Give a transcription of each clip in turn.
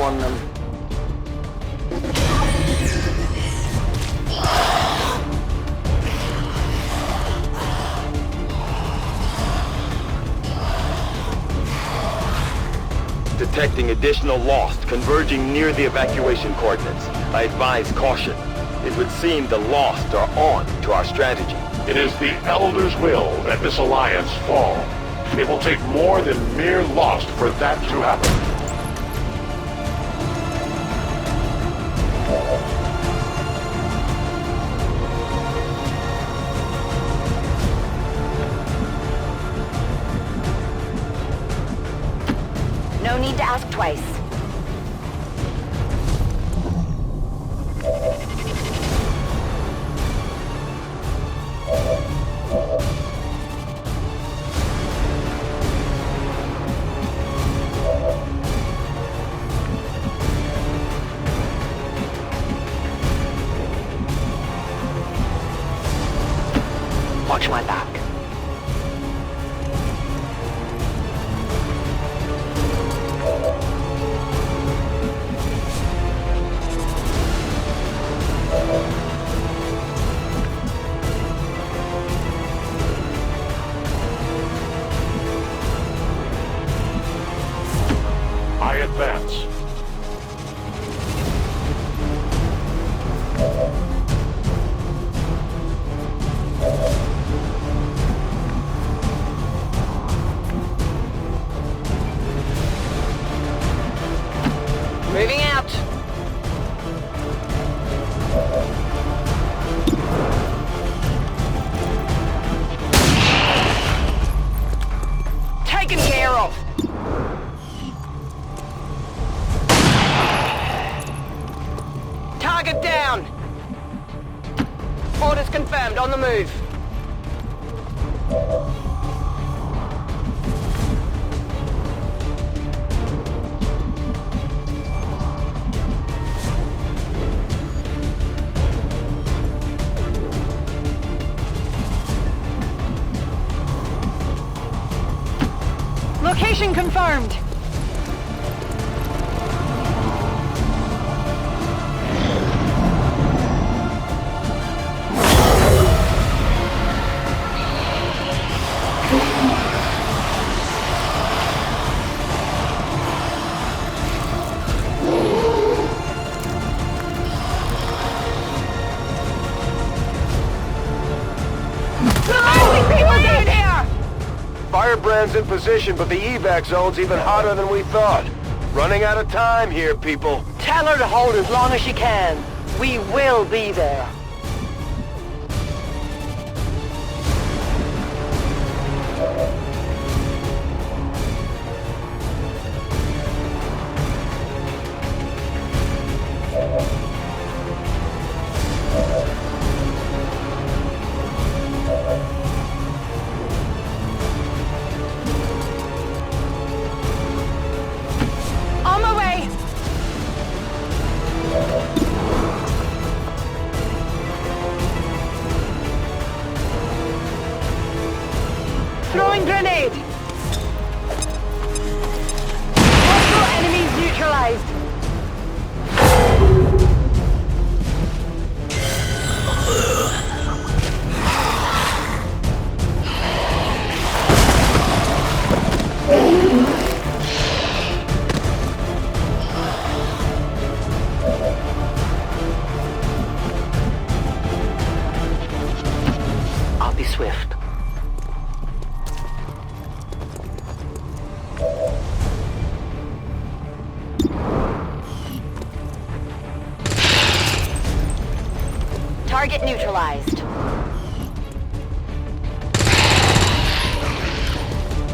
on them. Detecting additional Lost converging near the evacuation coordinates. I advise caution. It would seem the Lost are on to our strategy. It is the Elder's will that this alliance fall. It will take more than mere Lost for that to happen. No need to ask twice. Watch my back. I advance. Moving out. Taken care of. Target down. Orders confirmed, on the move. Location confirmed. Firebrand's in position, but the evac zone's even hotter than we thought. Running out of time here, people. Tell her to hold as long as she can. We will be there. On my way! Throwing grenade! Multiple enemies neutralized! I'll be swift. Target neutralized.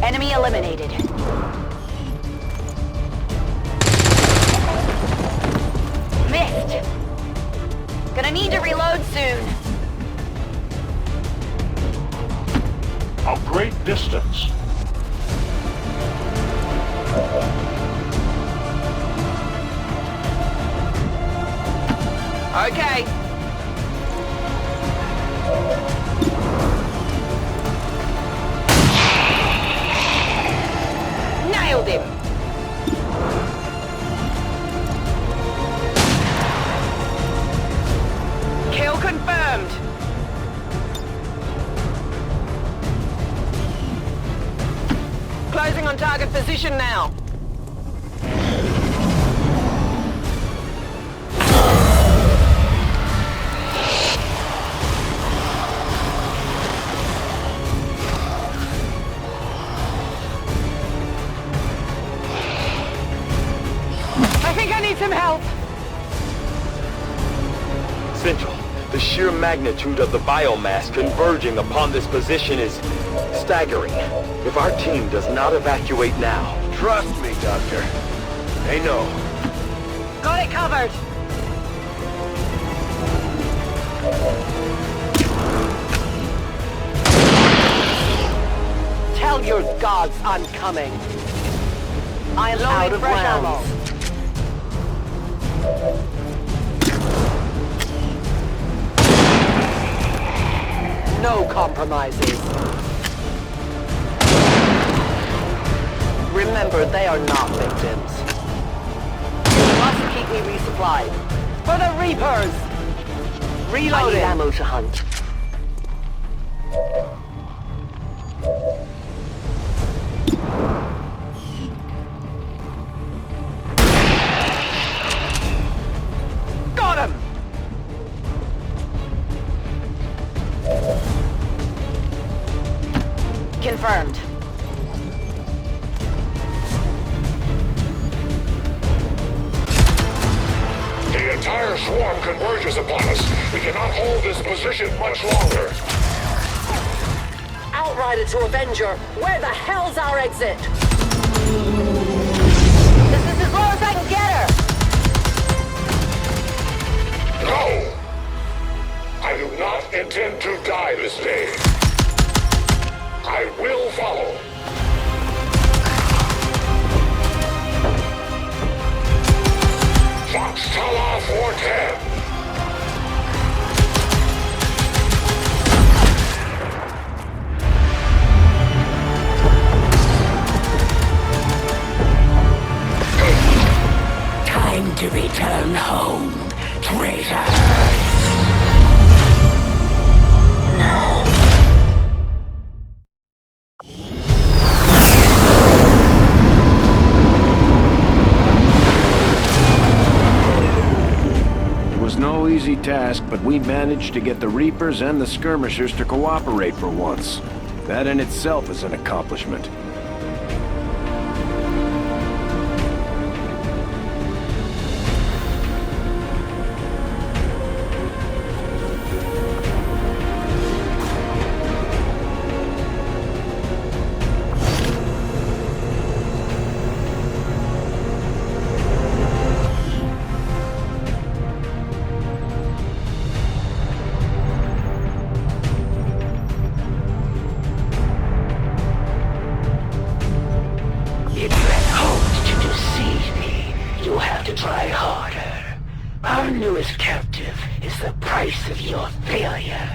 Enemy eliminated. Missed. Gonna need to reload soon. A great distance. Okay. Nailed him. on target position now. I think I need some help. Central, the sheer magnitude of the biomass converging upon this position is staggering. If our team does not evacuate now... Trust me, Doctor. They know. Got it covered. Tell your gods I'm coming. I'm out of rounds. No compromises. Remember, they are not victims. You must keep me resupplied. For the Reapers! Reloading. I need ammo to hunt. Got him! Confirmed. The entire swarm converges upon us. We cannot hold this position much longer. Outrider to Avenger, where the hell's our exit? This is as low as I can get her! No! I do not intend to die this day. I will follow. Foxtrot 410. Time to return home, traitor! It was no easy task, but we managed to get the Reapers and the Skirmishers to cooperate for once. That in itself is an accomplishment. If you had hoped to deceive me, you'll have to try harder. Our newest captive is the price of your failure.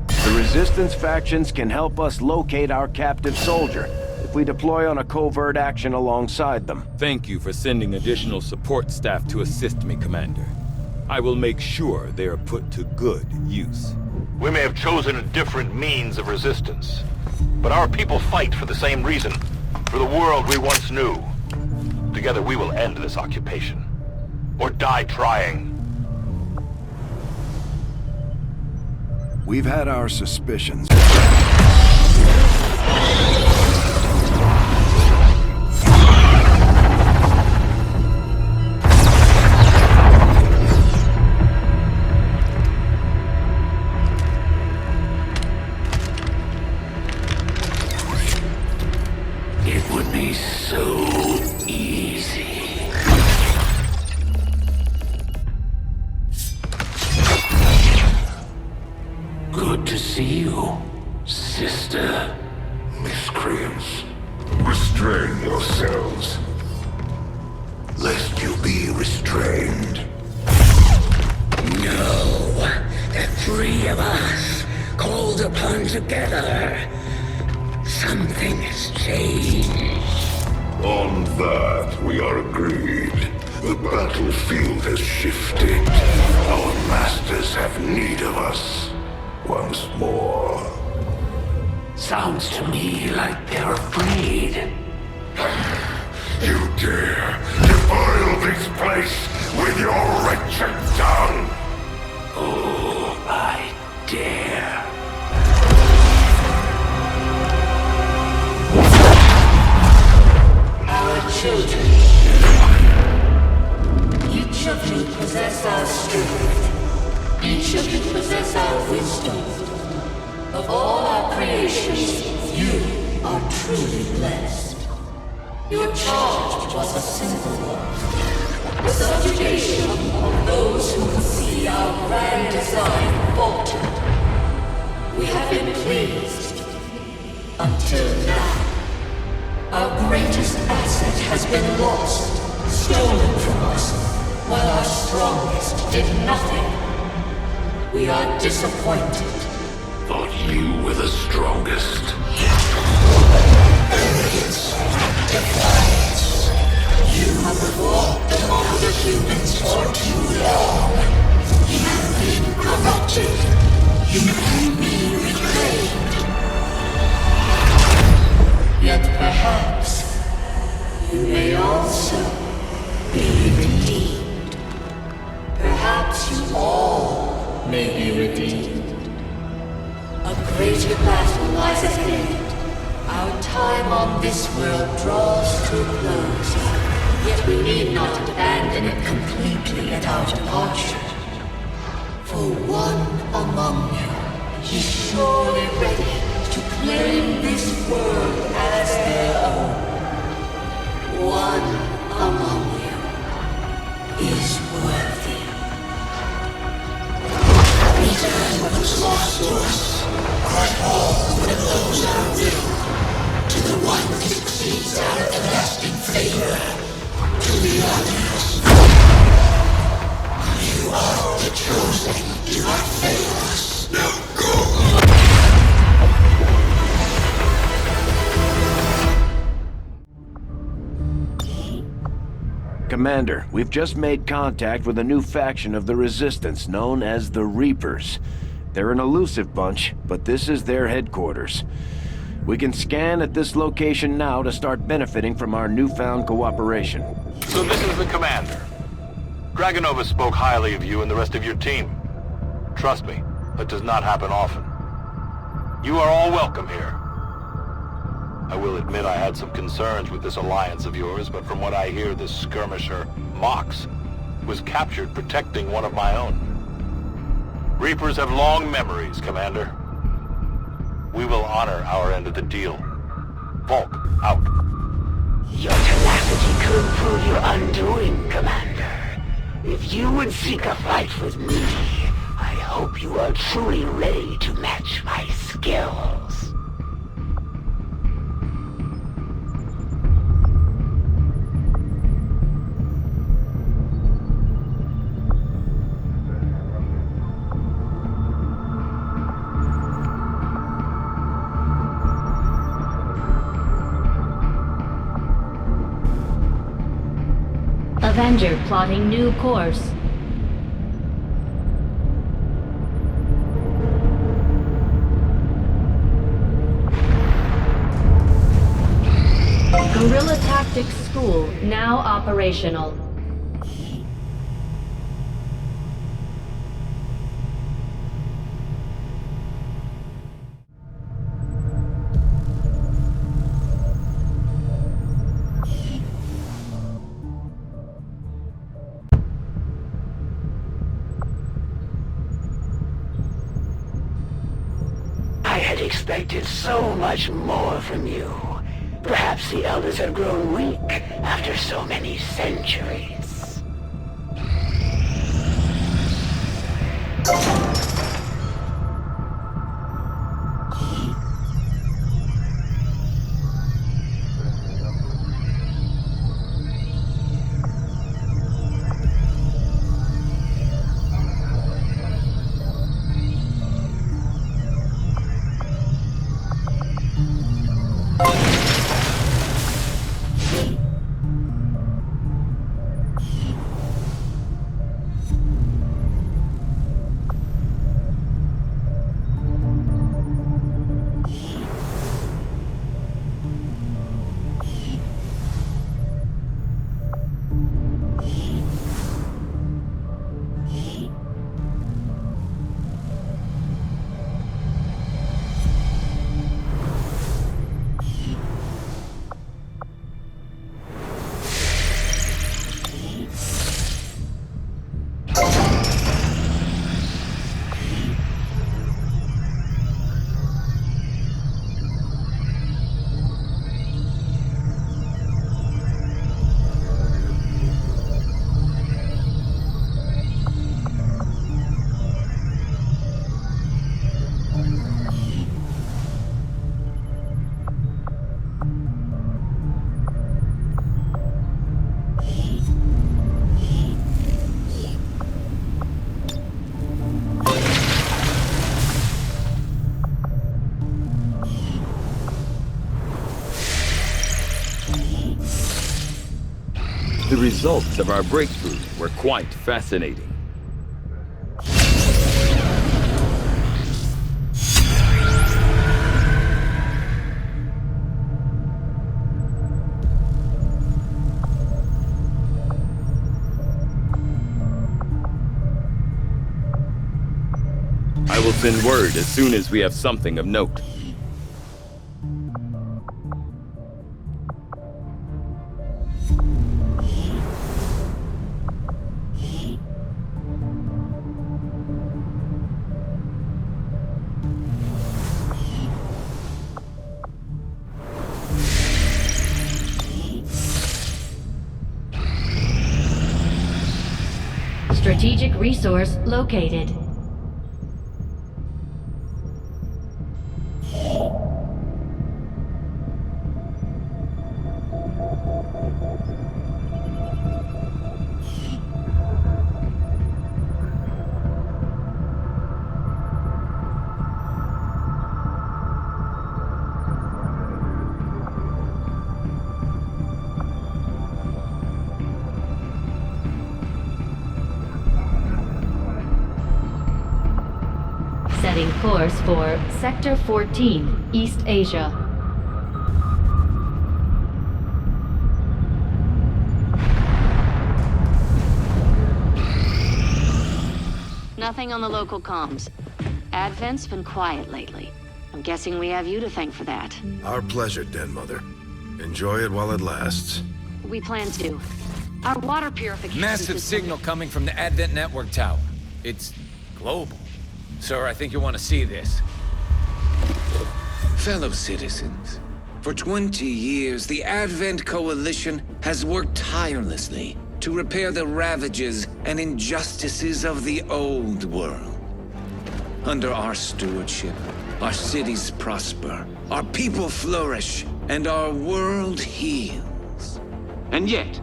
The Resistance factions can help us locate our captive soldier if we deploy on a covert action alongside them. Thank you for sending additional support staff to assist me, Commander. I will make sure they are put to good use. We may have chosen a different means of resistance, but our people fight for the same reason, for the world we once knew. Together we will end this occupation, or die trying. We've had our suspicions. It would be so easy. Good to see you, sister. Miscreants, restrain yourselves, lest you be restrained. No, the three of us, called upon together. Something has changed. On that, we are agreed. The battlefield has shifted. Our masters have need of us once more. Sounds to me like they're afraid. You dare defile this place with your wretched tongue? Oh, I dare. Our children. Each of you possess our strength. Each of you possess our wisdom. Of all our creations, you are truly blessed. Your charge was a simple one. The subjugation of those who would see our grand design falter. We have been pleased. Until now. Our greatest asset has been lost, stolen from us, while our strongest did nothing. We are disappointed. Thought you were the strongest. Arrogance, defiance. You have fought among the humans for too long. You have been corrupted. You can be reclaimed. Yet perhaps you may also be redeemed. Perhaps you all may be redeemed. A greater battle lies ahead. Our time on this world draws to a close. Yet we need not abandon it completely at our departure. For one among you is surely ready to claim this world as their own. One among you is worthy. Return what was lost to us. Grant all that those our will. To the one that exceeds our everlasting favor. To the others. You are the chosen. Do not fail us. Now go. Commander, we've just made contact with a new faction of the Resistance known as the Reapers. They're an elusive bunch, but this is their headquarters. We can scan at this location now to start benefiting from our newfound cooperation. So this is the commander. Dragonova spoke highly of you and the rest of your team. Trust me, that does not happen often. You are all welcome here. I will admit I had some concerns with this alliance of yours, but from what I hear, this skirmisher, Mox, was captured protecting one of my own. Reapers have long memories, Commander. We will honor our end of the deal. Volk, out. Your tenacity could prove your undoing, Commander. If you would seek a fight with me, I hope you are truly ready to match my skills. Avenger plotting new course. Guerrilla Tactics School now operational. I had expected so much more from you. Perhaps the elders have grown weak after so many centuries. The results of our breakthrough were quite fascinating. I will send word as soon as we have something of note. Strategic resource located. Setting course for Sector 14, East Asia. Nothing on the local comms. Advent's been quiet lately. I'm guessing we have you to thank for that. Our pleasure, Den Mother. Enjoy it while it lasts. We plan to. Our water purification Massive system- signal coming from the Advent Network Tower. It's global. Sir, I think you want to see this. Fellow citizens, for 20 years, the Advent Coalition has worked tirelessly to repair the ravages and injustices of the old world. Under our stewardship, our cities prosper, our people flourish, and our world heals. And yet,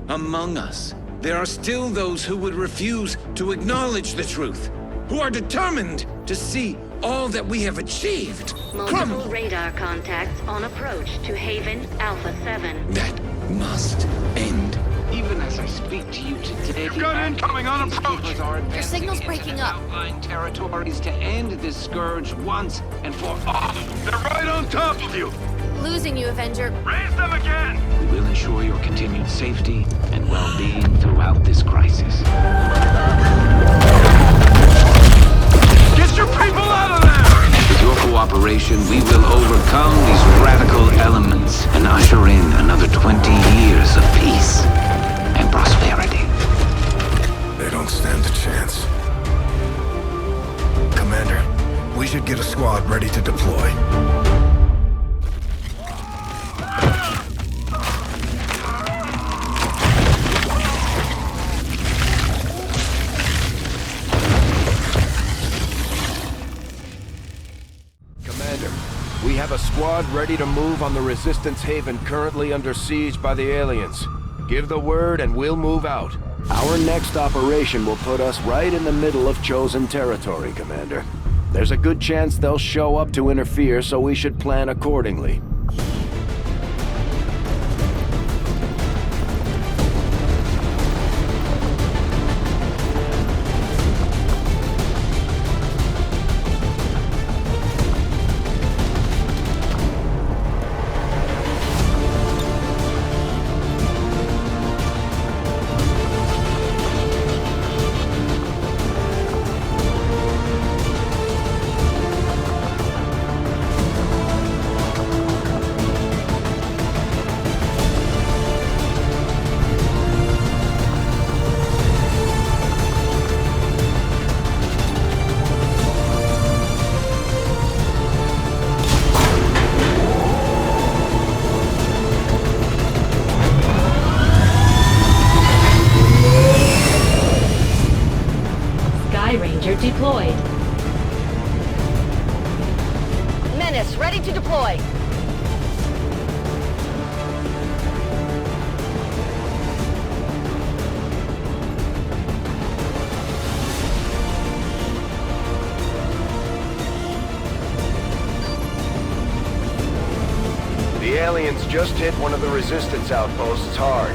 among us, there are still those who would refuse to acknowledge the truth, who are determined to see all that we have achieved Multiple radar contacts on approach to Haven Alpha 7. That must end. Even as I speak to you today, got incoming on approach. Your signal's breaking up. Outlying territories to end this scourge once and for all. They're right on top of you! Losing you, Avenger. Raise them again! We will ensure your continued safety and well-being throughout this crisis. Get your people out of there! With your cooperation, we will overcome these radical elements and usher in another 20 years of peace and prosperity. They don't stand a chance. Commander, we should get a squad ready to deploy. We have a squad ready to move on the Resistance Haven currently under siege by the aliens. Give the word and we'll move out. Our next operation will put us right in the middle of chosen territory, Commander. There's a good chance they'll show up to interfere, so we should plan accordingly. Ranger deployed. Menace, ready to deploy. The aliens just hit one of the Resistance outposts hard.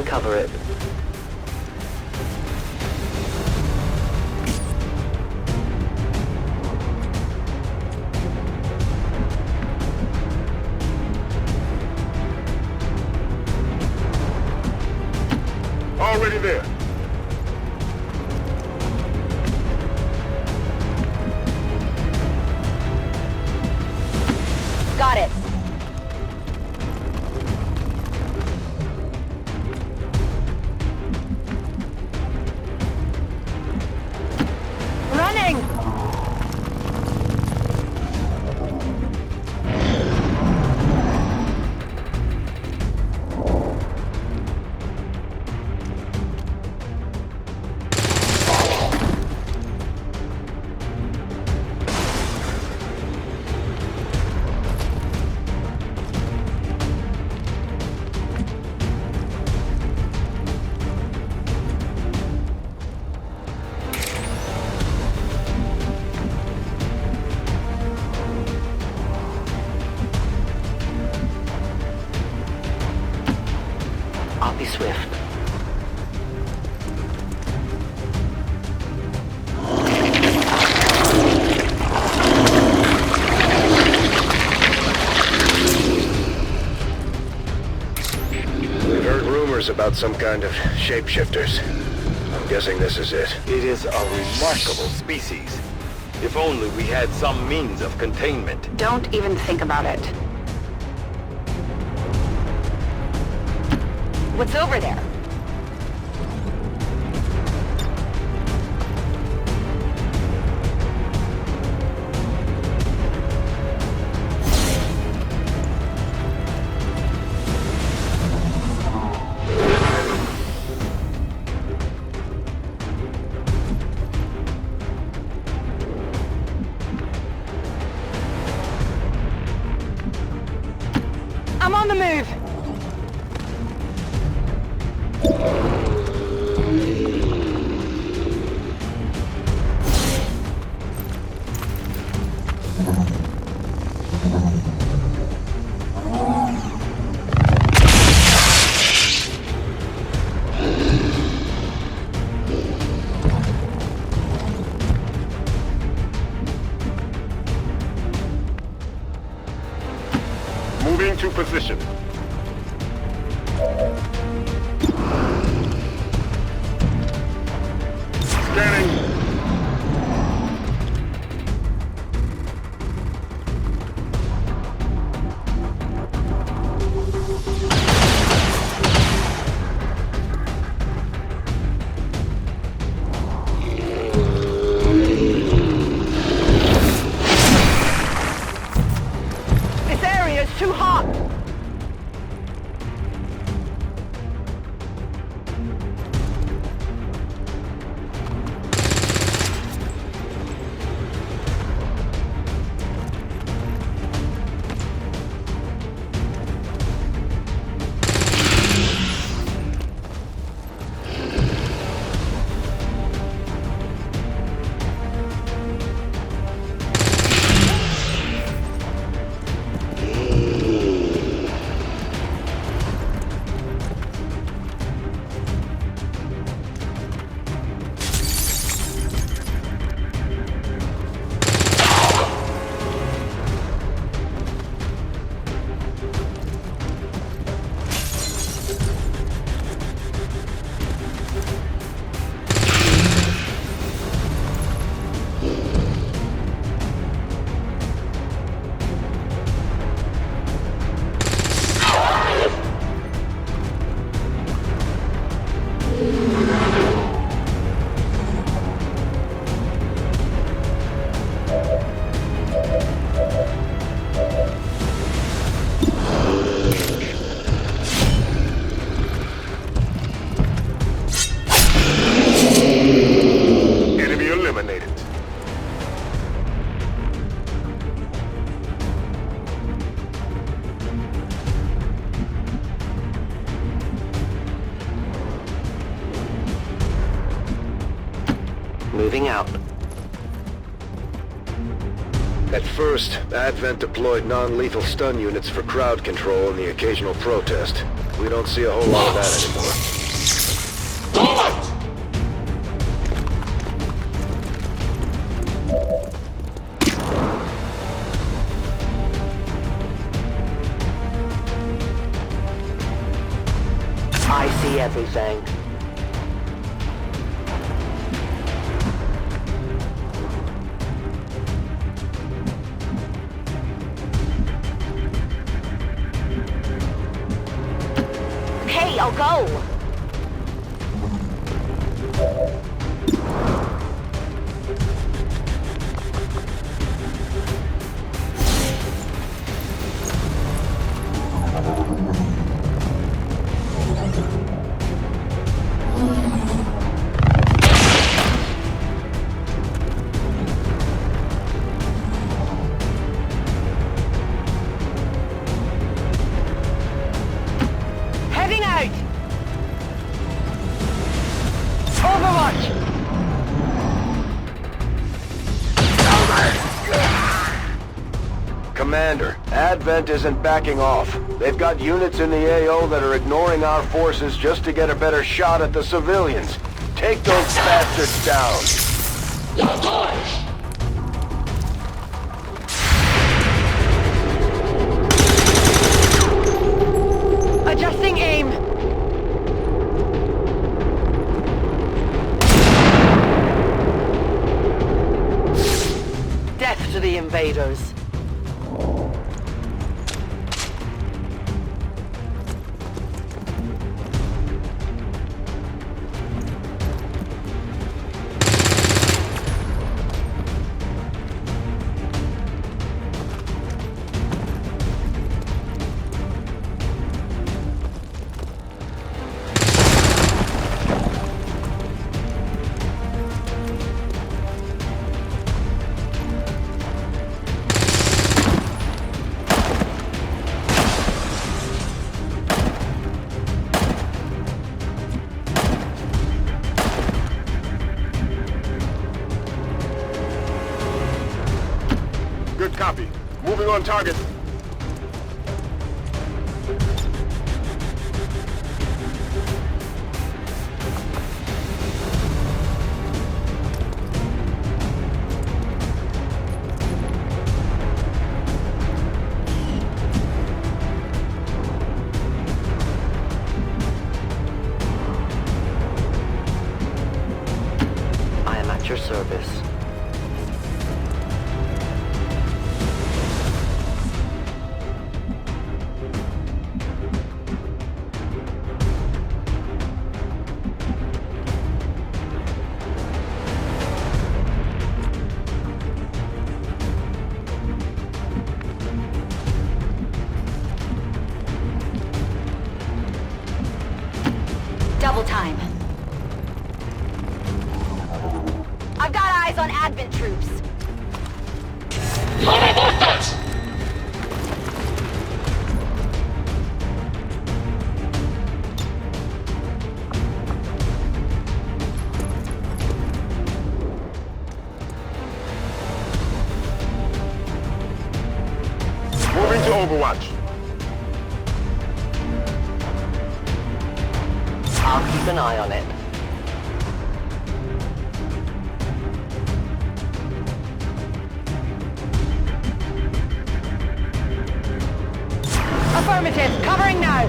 uncover it. Already there. Got it. Running! I'll be swift. We've heard rumors about some kind of shapeshifters. I'm guessing this is it. It is a remarkable species. If only we had some means of containment. Don't even think about it. What's over there? I'm on the move! Moving to position. Scanning. This area is too hot! Moving out. At first, Advent deployed non-lethal stun units for crowd control and the occasional protest. We don't see a whole lot of that anymore. I see everything. Hey, I'll go! Heading out! Overwatch! Commander, Advent isn't backing off. They've got units in the AO that are ignoring our forces just to get a better shot at the civilians. Take those bastards down. Adjusting aim! Death to the invaders. Good copy. Moving on target. I am at your service. Double time. I've got eyes on Advent troops. Moving to Overwatch. I'll keep an eye on it. Affirmative, covering now.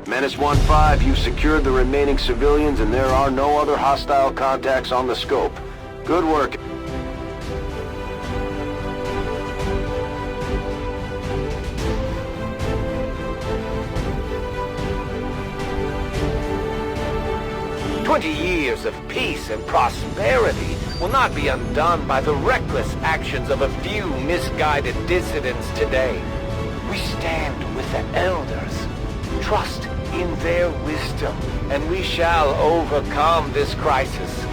Menace 1-5, you've secured the remaining civilians and there are no other hostile contacts on the scope. Good work. "20 years of peace and prosperity. will not be undone by the reckless actions of a few misguided dissidents today. We stand with the elders. Trust in their wisdom, and we shall overcome this crisis.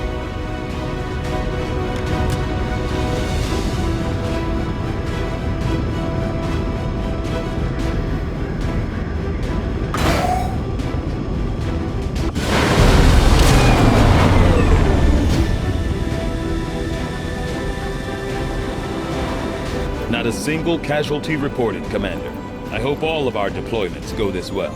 Not a single casualty reported, Commander. I hope all of our deployments go this well.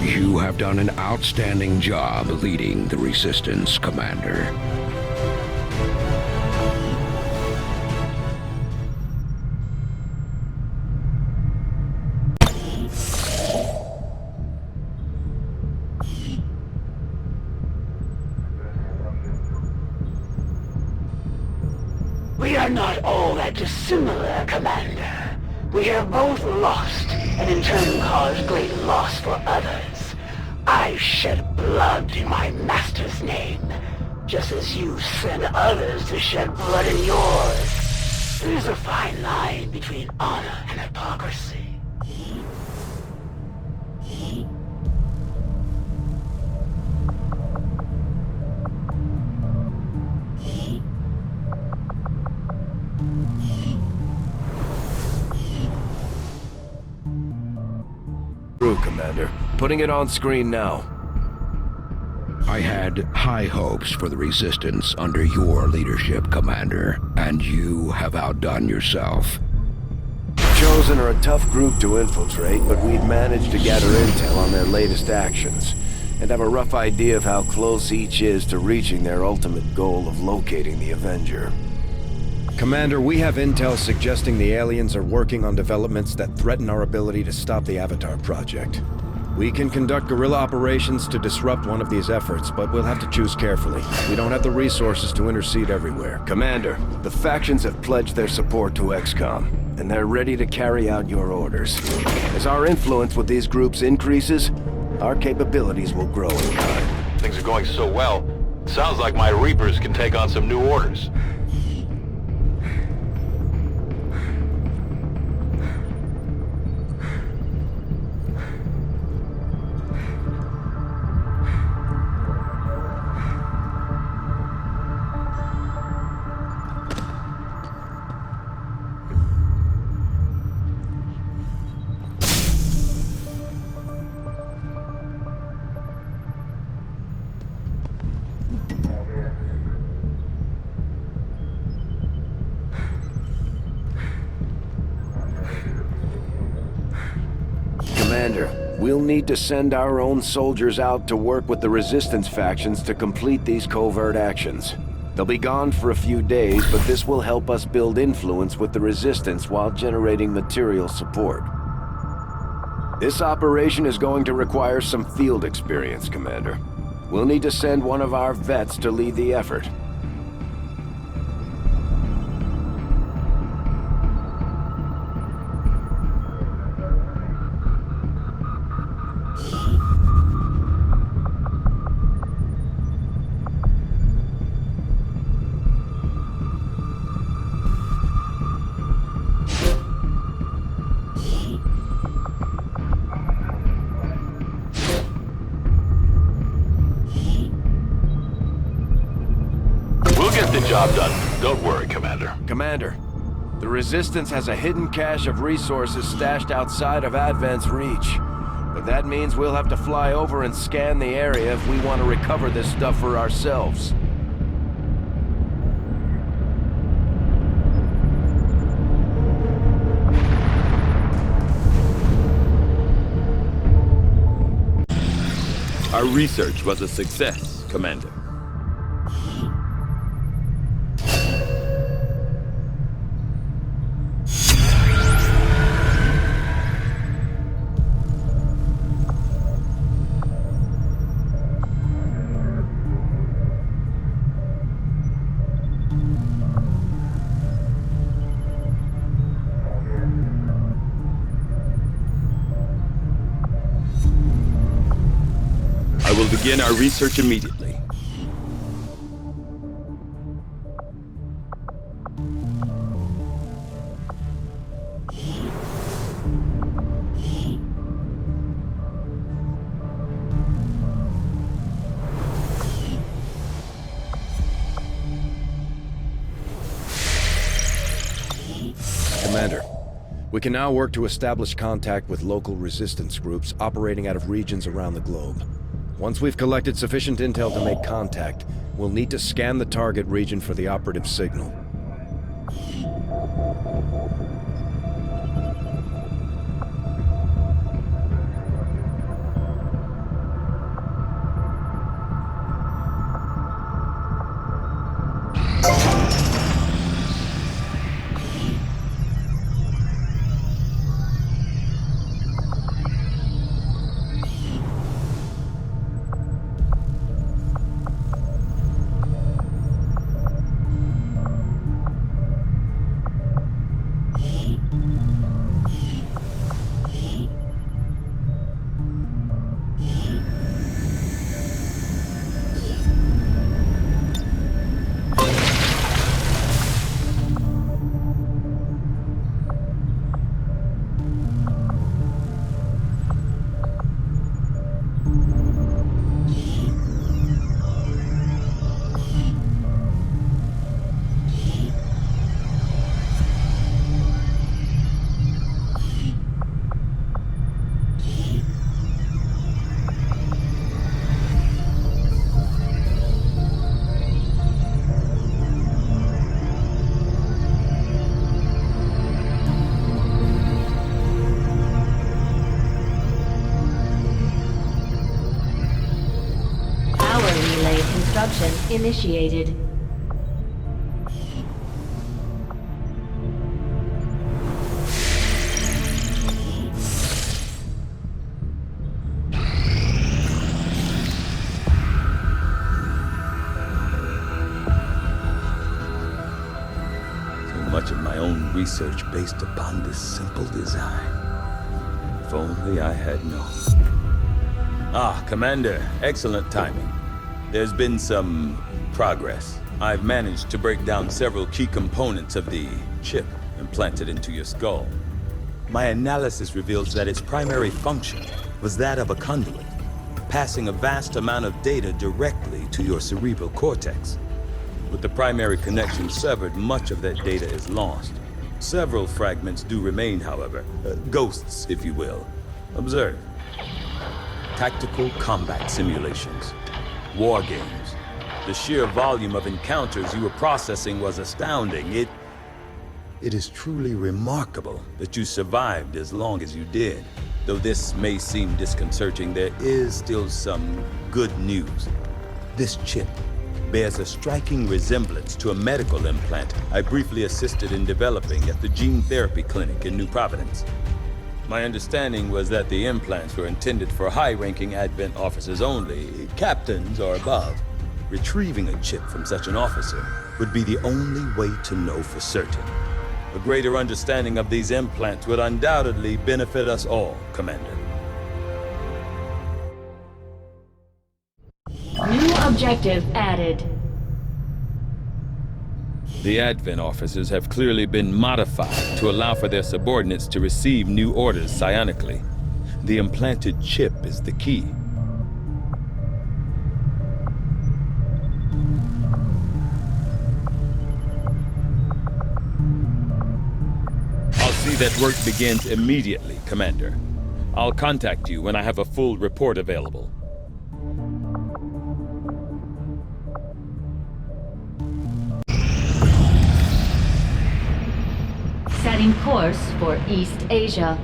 You have done an outstanding job leading the Resistance, Commander. We are not all that dissimilar, Commander. We have both lost, and in turn caused great loss for others. I shed blood in my master's name, just as you sent others to shed blood in yours. There is a fine line between honor and hypocrisy. True, Commander. Putting it on screen now. I had high hopes for the Resistance under your leadership, Commander, and you have outdone yourself. The Chosen are a tough group to infiltrate, but we've managed to gather intel on their latest actions, and have a rough idea of how close each is to reaching their ultimate goal of locating the Avenger. Commander, we have intel suggesting the aliens are working on developments that threaten our ability to stop the Avatar project. We can conduct guerrilla operations to disrupt one of these efforts, but we'll have to choose carefully. We don't have the resources to intercede everywhere. Commander, the factions have pledged their support to XCOM, and they're ready to carry out your orders. As our influence with these groups increases, our capabilities will grow in kind. Things are going so well. Sounds like my Reapers can take on some new orders. Commander, we'll need to send our own soldiers out to work with the Resistance factions to complete these covert actions. They'll be gone for a few days, but this will help us build influence with the Resistance while generating material support. This operation is going to require some field experience, Commander. We'll need to send one of our vets to lead the effort. Job done. Don't worry, Commander. Commander, the Resistance has a hidden cache of resources stashed outside of Advent's reach. But that means we'll have to fly over and scan the area if we want to recover this stuff for ourselves. Our research was a success, Commander. begin our research immediately. Commander, we can now work to establish contact with local resistance groups operating out of regions around the globe. Once we've collected sufficient intel to make contact, we'll need to scan the target region for the operative signal. Construction initiated. So much of my own research based upon this simple design. If only I had known. Ah, Commander, excellent timing. There's been some progress. I've managed to break down several key components of the chip implanted into your skull. My analysis reveals that its primary function was that of a conduit, passing a vast amount of data directly to your cerebral cortex. With the primary connection severed, much of that data is lost. Several fragments do remain, however. Ghosts, if you will. Observe. Tactical combat simulations. War games. The sheer volume of encounters you were processing was astounding. It is truly remarkable that you survived as long as you did. Though this may seem disconcerting, there is still some good news. This chip bears a striking resemblance to a medical implant I briefly assisted in developing at the gene therapy clinic in New Providence. My understanding was that the implants were intended for high-ranking Advent officers only, captains or above. Retrieving a chip from such an officer would be the only way to know for certain. A greater understanding of these implants would undoubtedly benefit us all, Commander. New objective added. The Advent officers have clearly been modified to allow for their subordinates to receive new orders psionically. The implanted chip is the key. I'll see that work begins immediately, Commander. I'll contact you when I have a full report available. Setting course for East Asia.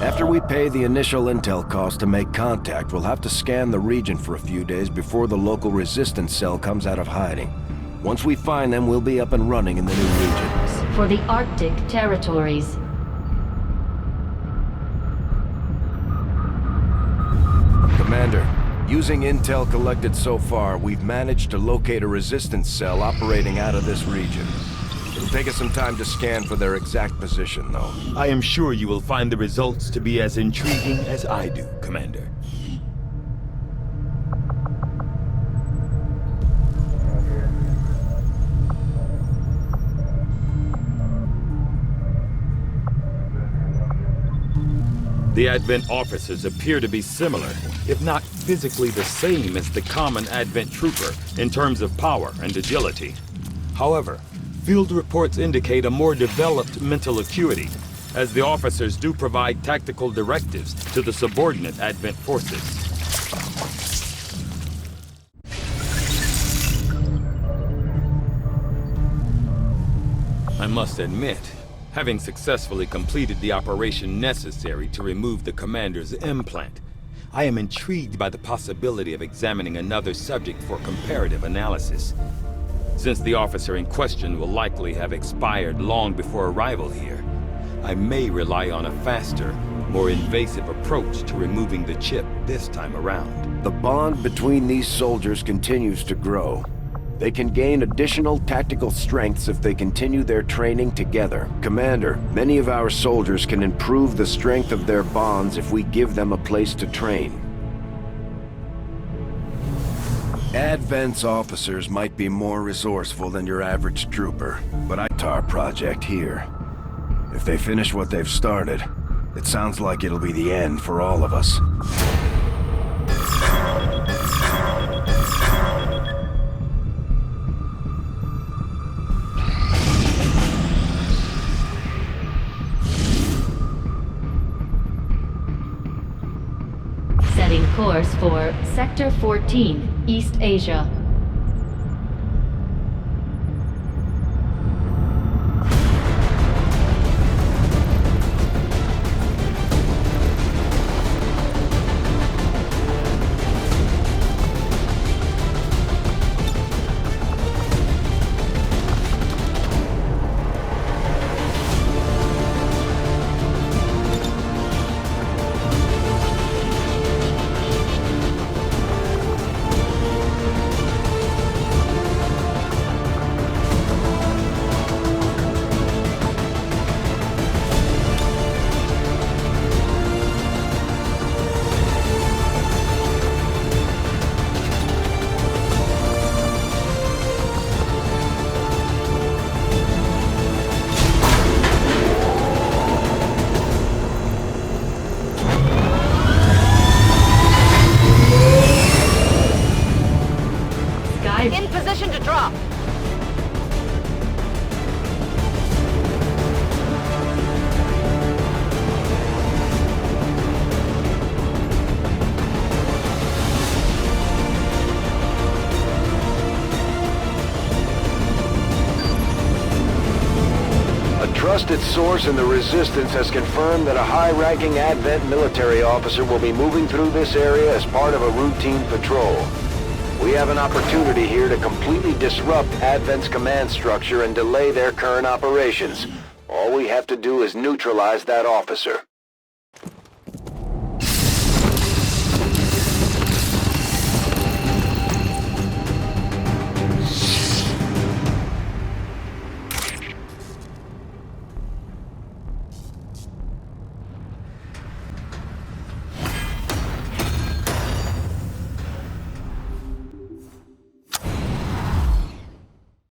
After we pay the initial intel cost to make contact, we'll have to scan the region for a few days before the local resistance cell comes out of hiding. Once we find them, we'll be up and running in the new region. For the Arctic territories. Commander, Using intel collected so far, we've managed to locate a resistance cell operating out of this region. It'll take us some time to scan for their exact position, though. I am sure you will find the results to be as intriguing as I do, Commander. The Advent officers appear to be similar, if not physically the same as the common Advent trooper in terms of power and agility. However, field reports indicate a more developed mental acuity, as the officers do provide tactical directives to the subordinate Advent forces. I must admit, having successfully completed the operation necessary to remove the commander's implant, I am intrigued by the possibility of examining another subject for comparative analysis. Since the officer in question will likely have expired long before arrival here, I may rely on a faster, more invasive approach to removing the chip this time around. The bond between these soldiers continues to grow. They can gain additional tactical strengths if they continue their training together. Commander, many of our soldiers can improve the strength of their bonds if we give them a place to train. Advent's officers might be more resourceful than your average trooper, but our project here. If they finish what they've started, it sounds like it'll be the end for all of us. Setting course for Sector 14, East Asia. In position to drop. A trusted source in the Resistance has confirmed that a high-ranking Advent military officer will be moving through this area as part of a routine patrol. We have an opportunity here to completely disrupt Advent's command structure and delay their current operations. All we have to do is neutralize that officer.